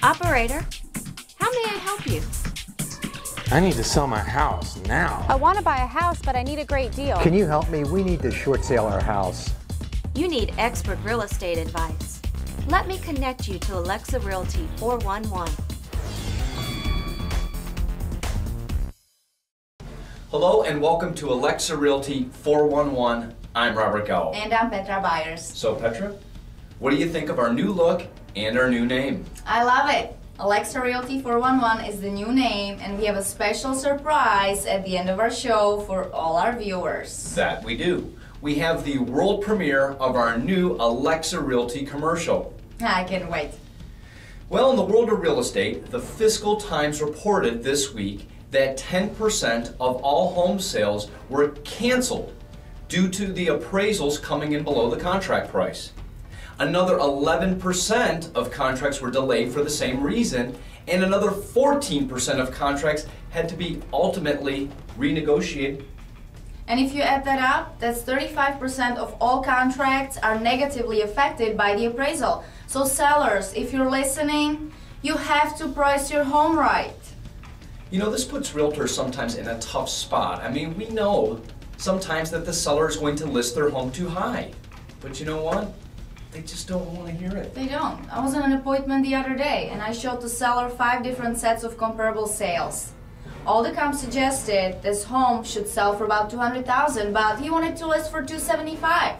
Operator, how may I help you? I need to sell my house now. I want to buy a house, but I need a great deal. Can you help me? We need to short sale our house. You need expert real estate advice. Let me connect you to Alexa Realty 411. Hello and welcome to Alexa Realty 411. I'm Robert Gawel. And I'm Petra Byers. So Petra, what do you think of our new look and our new name? I love it. Alexa Realty 411 is the new name, and we have a special surprise at the end of our show for all our viewers. That we do. We have the world premiere of our new Alexa Realty commercial. I can't wait. Well, in the world of real estate, the Fiscal Times reported this week that 10% of all home sales were canceled due to the appraisals coming in below the contract price. Another 11% of contracts were delayed for the same reason, and another 14% of contracts had to be ultimately renegotiated. And if you add that up, that's 35% of all contracts are negatively affected by the appraisal. So sellers, if you're listening, you have to price your home right. You know, this puts realtors sometimes in a tough spot. I mean, we know sometimes that the seller is going to list their home too high. But you know what? They just don't want to hear it. They don't. I was on an appointment the other day and I showed the seller 5 different sets of comparable sales. All the comps suggested this home should sell for about $200,000, but he wanted to list for $275,000.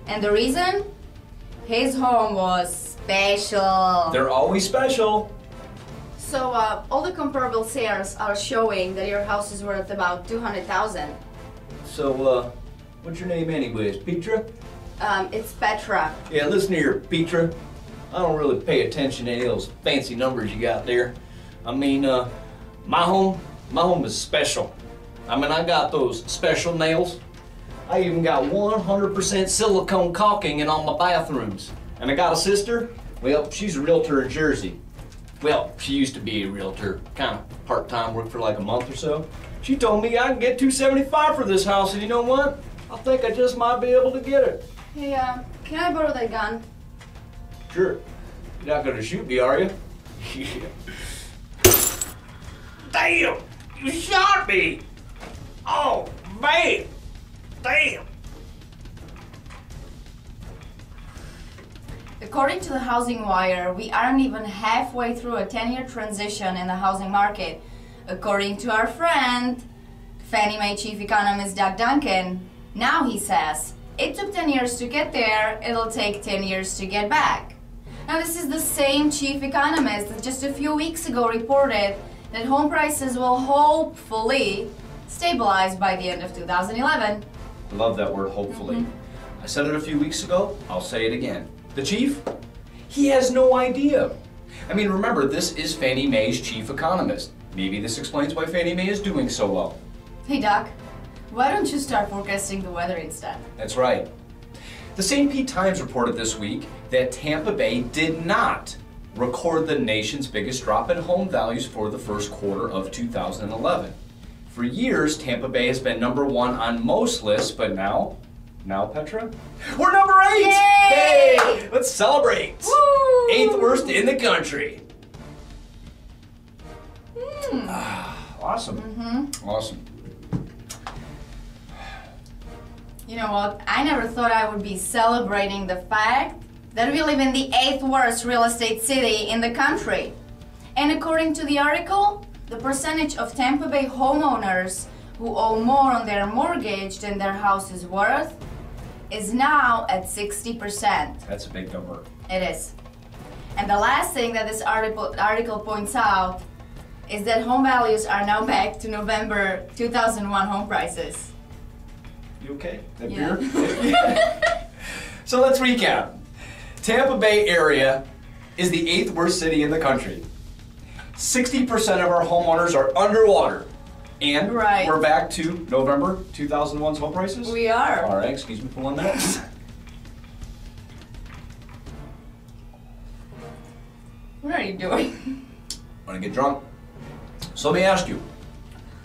And the reason? His home was special. They're always special. So all the comparable sales are showing that your house is worth about $200,000. So, what's your name anyways? Petra? It's Petra. Yeah, listen here, Petra. I don't really pay attention to any of those fancy numbers you got there. I mean, my home is special. I mean, I got those special nails. I even got 100% silicone caulking in all my bathrooms. And I got a sister. Well, she's a realtor in Jersey. Well, she used to be a realtor, kind of part-time, worked for like a month or so. She told me I can get $275,000 for this house, and you know what? I think I just might be able to get it. Hey, can I borrow that gun? Sure. You're not gonna shoot me, are you? Damn! You shot me! Oh, man! Damn! According to the Housing Wire, we aren't even halfway through a 10-year transition in the housing market. According to our friend, Fannie Mae chief economist Doug Duncan, now he says, it took 10 years to get there, it'll take 10 years to get back. Now this is the same chief economist that just a few weeks ago reported that home prices will hopefully stabilize by the end of 2011. I love that word, hopefully. I said it a few weeks ago, I'll say it again. The chief? He has no idea. I mean, remember, this is Fannie Mae's chief economist. Maybe this explains why Fannie Mae is doing so well. Hey Doc, why don't you start forecasting the weather instead? That's right. The St. Pete Times reported this week that Tampa Bay did not record the nation's biggest drop in home values for the first quarter of 2011. For years, Tampa Bay has been #1 on most lists, but now Petra? We're #8! Yay! Hey! Let's celebrate! Woo! 8th worst in the country. Awesome. Awesome. You know what? I never thought I would be celebrating the fact that we live in the 8th worst real estate city in the country. And according to the article, the percentage of Tampa Bay homeowners who owe more on their mortgage than their house is worth is now at 60%. That's a big number. It is. And the last thing that this article points out is that home values are now back to November 2001 home prices. You okay? That Yeah. beer? So let's recap. Tampa Bay area is the 8th worst city in the country. 60% of our homeowners are underwater. And Right. we're back to November 2001's home prices? We are. All right, excuse me for 1 minute. What are you doing? Want to get drunk? So let me ask you,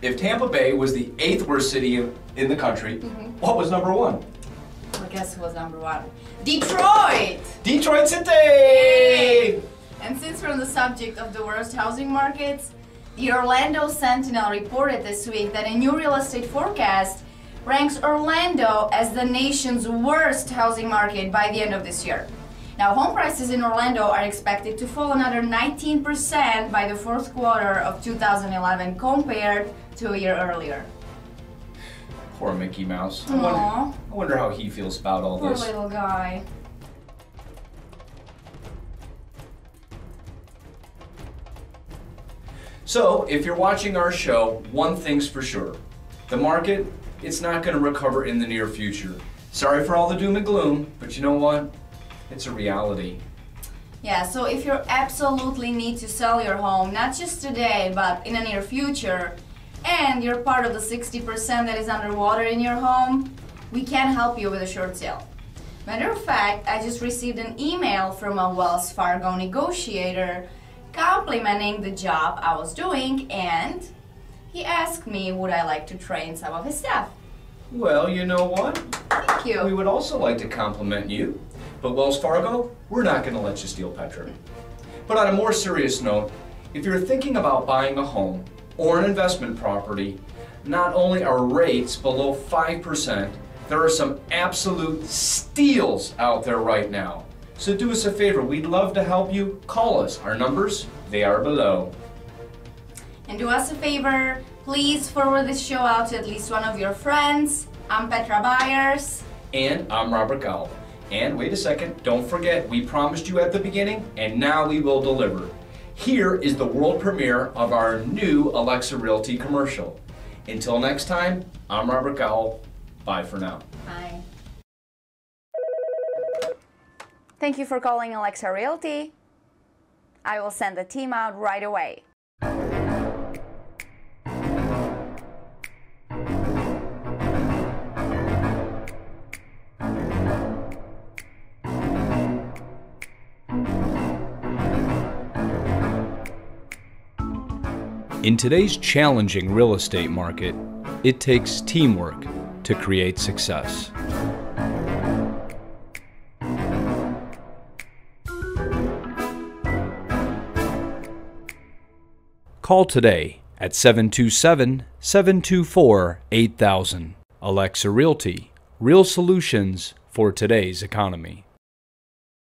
if Tampa Bay was the 8th worst city in the country, what was #1? I guess who was #1? Detroit! Detroit City! And Since we're on the subject of the worst housing markets, the Orlando Sentinel reported this week that a new real estate forecast ranks Orlando as the nation's worst housing market by the end of this year. Now, home prices in Orlando are expected to fall another 19% by the fourth quarter of 2011 compared to a year earlier. Poor Mickey Mouse. Aww. I wonder how he feels about all Poor this. little guy. So, if you're watching our show, one thing's for sure. The market, it's not going to recover in the near future. Sorry for all the doom and gloom, but you know what? It's a reality. Yeah, so if you absolutely need to sell your home, not just today, but in the near future, and you're part of the 60% that is underwater in your home, we can help you with a short sale. Matter of fact, I just received an email from a Wells Fargo negotiator complimenting the job I was doing, and he asked me would I like to train some of his staff. Well, you know what? Thank you. We would also like to compliment you, but Wells Fargo, we're not going to let you steal Petra. But on a more serious note, if you're thinking about buying a home or an investment property, not only are rates below 5%, there are some absolute steals out there right now. So do us a favor, we'd love to help you. Call us. Our numbers, they are below. And do us a favor, please forward this show out to at least one of your friends. I'm Petra Byers. And I'm Robert Gawel. And wait a second, don't forget, we promised you at the beginning, and now we will deliver. Here is the world premiere of our new Alexa Realty commercial. Until next time, I'm Robert Gawel. Bye for now. Bye. Thank you for calling Alexa Realty. I will send the team out right away. In today's challenging real estate market, it takes teamwork to create success. Call today at 727-724-8000. Alexa Realty, real solutions for today's economy.